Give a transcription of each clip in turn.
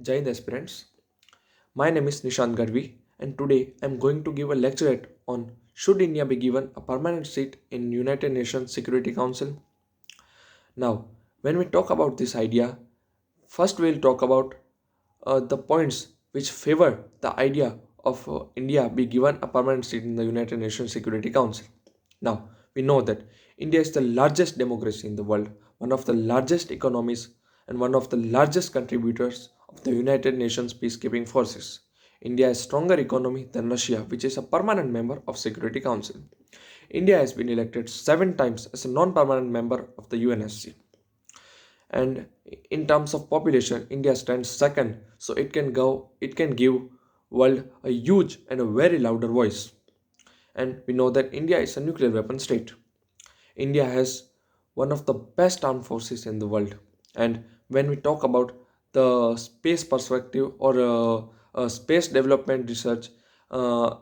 Hind Aspirants. My name is Nishant Garvi, and today I am going to give a lecturette on should India be given a permanent seat in United Nations Security Council. Now, when we talk about this idea, first we'll talk about the points which favor the idea of India be given a permanent seat in the United Nations Security Council. Now, we know that India is the largest democracy in the world, one of the largest economies, and one of the largest contributors of the United Nations peacekeeping forces. India has stronger economy than Russia, which is a permanent member of Security Council. India has been elected 7 times as a non-permanent member of the UNSC. And in terms of population, India stands second, so it can give world a huge and a very louder voice. And we know that India is a nuclear weapon state. India has one of the best armed forces in the world. And when we talk about the space perspective or space development research,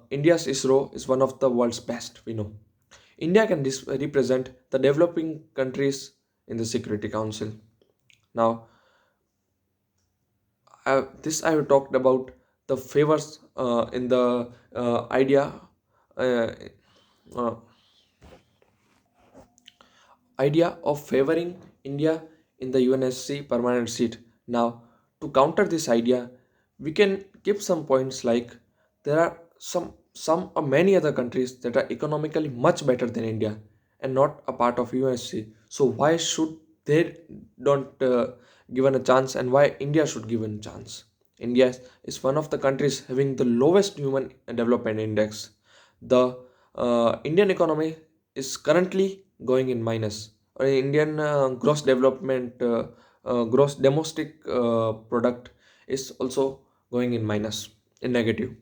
India's ISRO is one of the world's best, we know. India can represent the developing countries in the Security Council. Now, this I have talked about the favors in the uh, uh, idea of favoring India in the UNSC permanent seat. Now, to counter this idea, we can give some points like there are some or many other countries that are economically much better than India and not a part of UNSC. So why should they don't given a chance, and why India should given a chance? India is one of the countries having the lowest human development index. The Indian economy is currently going in minus. Indian gross domestic product is also going in minus, in negative.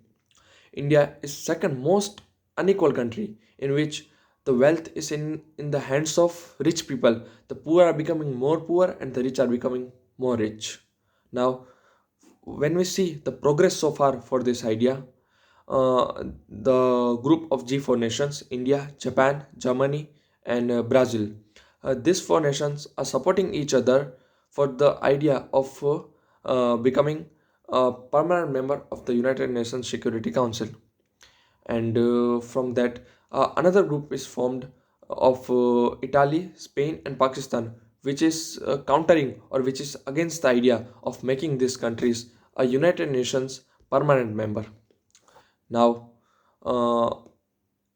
India is second most unequal country in which the wealth is in the hands of rich people. The poor are becoming more poor and the rich are becoming more rich. Now, when we see the progress so far for this idea, the group of G4 nations, India, Japan, Germany, and Brazil, these four nations are supporting each other for the idea of becoming a permanent member of the United Nations Security Council. And from that, another group is formed of Italy, Spain, and Pakistan, which is countering or which is against the idea of making these countries a United Nations permanent member. Now, uh,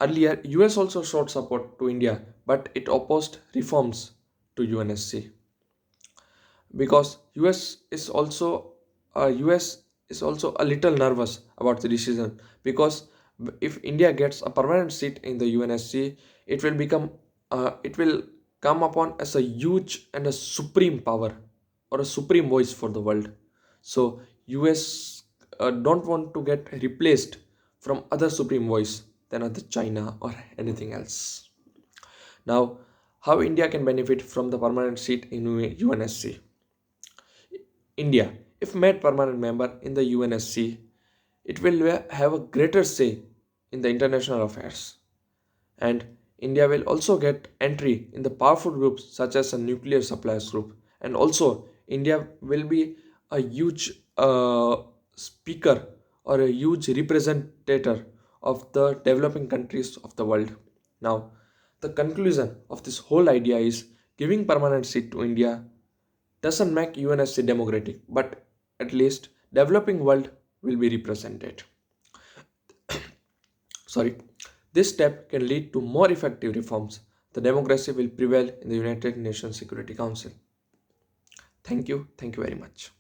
earlier US also showed support to India, but it opposed reforms to UNSC because US is also a little nervous about the decision, because if India gets a permanent seat in the UNSC, it will come upon as a huge and a supreme power or a supreme voice for the world. So US don't want to get replaced from other supreme voice than other China or anything else. Now, how India can benefit from the permanent seat in UNSC? India, if made permanent member in the UNSC, it will have a greater say in the international affairs. And India will also get entry in the powerful groups such as a nuclear suppliers group. And also, India will be a huge speaker or a huge representative of the developing countries of the world. Now, the conclusion of this whole idea is giving permanent seat to India doesn't make UNSC democratic, but at least developing world will be represented. Sorry. This step can lead to more effective reforms. The democracy will prevail in the United Nations Security Council. Thank you. Thank you very much.